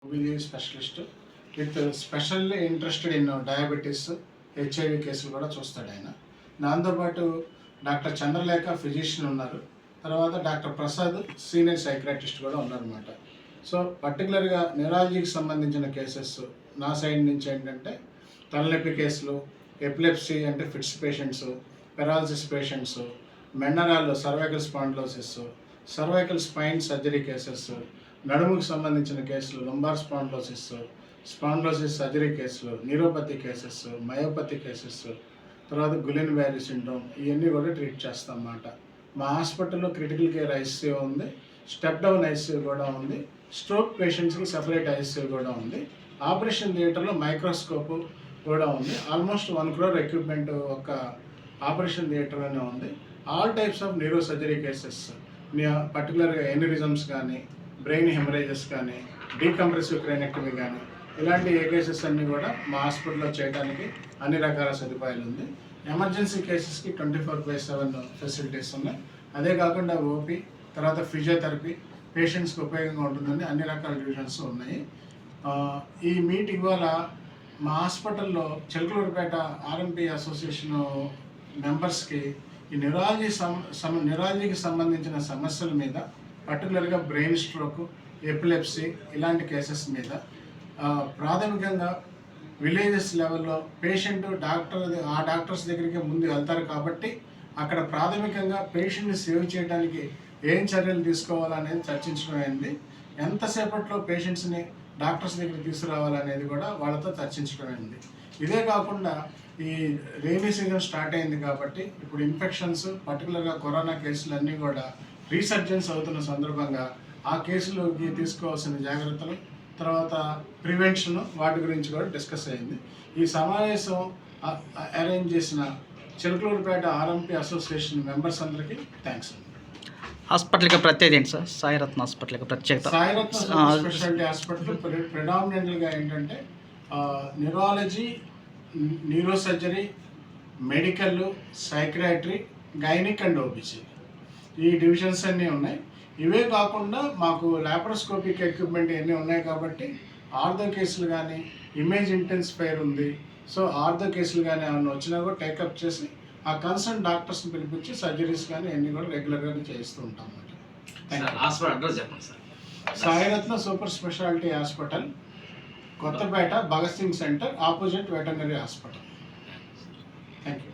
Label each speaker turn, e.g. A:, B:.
A: OBGYN specialist with specially interested in diabetes, HIV కేసులు కూడా చూస్తాడు ఆయన. దాంతోపాటు డాక్టర్ చంద్రలేఖ ఫిజిషియన్ ఉన్నారు. తర్వాత డాక్టర్ ప్రసాద్ సీనియర్ సైక్రాటిస్ట్ కూడా ఉన్నారన్నమాట. సో పర్టికులర్గా న్యూరాలజీకి సంబంధించిన కేసెస్ నా సైడ్ నుంచి ఏంటంటే తలనొప్పి కేసులు, ఎపిలెప్సీ అంటే ఫిట్స్ పేషెంట్స్, పెరాలసిస్ పేషెంట్స్, మెన్నరాల్లో cervical spondylosis, cervical spine surgery cases, నడుముకు సంబంధించిన కేసులు, లంబార్ స్పాండిలోసిస్ సర్జరీ కేసులు, న్యూరోపతి కేసెస్, మయోపతి కేసెస్, తర్వాత గులిన్ బ్యారీ సిండ్రోమ్, ఇవన్నీ కూడా ట్రీట్ చేస్తాం అన్నమాట. మా హాస్పిటల్లో క్రిటికల్ కేర్ ఐసీయూ ఉంది, స్టెప్ డౌన్ ఐసీయూ కూడా ఉంది, స్ట్రోక్ పేషెంట్స్కి సెపరేట్ ఐసీయూ కూడా ఉంది, ఆపరేషన్ థియేటర్లో మైక్రోస్కోప్ కూడా ఉంది. ఆల్మోస్ట్ 1 crore ఎక్విప్మెంట్ ఒక ఆపరేషన్ థియేటర్లోనే ఉంది. All types of neuro surgery cases, పర్టికులర్గా ఎన్యూరిజమ్స్ కానీ, బ్రెయిన్ హెమరేజెస్ కానీ, డీకంప్రెసివ్ క్రైనెక్టమీ కానీ, ఇలాంటి ఏ కేసెస్ అన్నీ కూడా మా హాస్పిటల్లో చేయడానికి అన్ని రకాల సదుపాయాలు ఉంది. ఎమర్జెన్సీ కేసెస్కి 24/7 ఫెసిలిటీస్ ఉన్నాయి. అదే కాకుండా ఓపీ, తర్వాత ఫిజియోథెరపీ పేషెంట్స్కి ఉపయోగంగా ఉంటుందని అన్ని రకాల డివిజన్స్ ఉన్నాయి. ఈ మీట్ ఇవాళ మా హాస్పిటల్లో చిలకలూరుపేట ఆర్ఎంపీ అసోసియేషన్ మెంబర్స్కి ఈ న్యూరాలజీకి సంబంధించిన సమస్యల మీద, పర్టికులర్గా బ్రెయిన్ స్ట్రోక్, ఎపిలెప్సీ ఇలాంటి కేసెస్ మీద ప్రాథమికంగా విలేజెస్ లెవెల్లో పేషెంట్ ఆ డాక్టర్స్ దగ్గరికి ముందు వెళ్తారు కాబట్టి అక్కడ ప్రాథమికంగా పేషెంట్ని సేవ్ చేయడానికి ఏం చర్యలు తీసుకోవాలనేది చర్చించడం అయింది. ఎంతసేపట్లో పేషెంట్స్ని డాక్టర్స్ దగ్గరికి తీసుకురావాలనేది కూడా వాళ్ళతో చర్చించడం అయింది. ఇదే కాకుండా ఈ రైనీ సీజన్ స్టార్ట్ అయింది కాబట్టి ఇప్పుడు ఇన్ఫెక్షన్స్, పర్టికులర్గా కరోనా కేసులు అన్నీ కూడా రీసర్జెన్స్ అవుతున్న సందర్భంగా ఆ కేసులకి తీసుకోవాల్సిన జాగ్రత్తలు, తర్వాత ప్రివెన్షన్, వాటి గురించి కూడా డిస్కస్ అయింది. ఈ సమావేశం అరేంజ్ చేసిన చిలకలూరుపేట ఆర్ఎంపీ అసోసియేషన్ మెంబర్స్ అందరికీ థ్యాంక్స్ అండి.
B: హాస్పిటల్కి ప్రత్యేకత ఏంటి సార్? సాయిరత్న హాస్పిటల్కి ప్రత్యేకత?
A: సాయిరత్న స్పెషాలిటీ హాస్పిటల్ ప్రిడామినెంట్గా ఏంటంటే neurology, neuro surgery, medical, psychiatry, gynaec and OBG ఈ డివిజన్స్ అన్నీ ఉన్నాయి. ఇవే కాకుండా మాకు లాప్రోస్కోపిక్ ఎక్విప్మెంట్ ఇవన్నీ ఉన్నాయి కాబట్టి ఆర్థో కేసులు కానీ, ఇమేజ్ ఇంటెన్సిఫైర్ ఉంది. సో ఆర్థో కేసులు కానీ ఏమన్నా వచ్చినా కూడా టేకప్ చేసి ఆ కన్సర్న్ డాక్టర్స్ని పిలిపించి సర్జరీస్ కానీ అన్నీ కూడా రెగ్యులర్గా చేస్తూ ఉంటాం అన్నమాట. Sairatna super speciality hospital, Kothapeta, Bhagat Singh centre, opposite veterinary hospital. Thank you.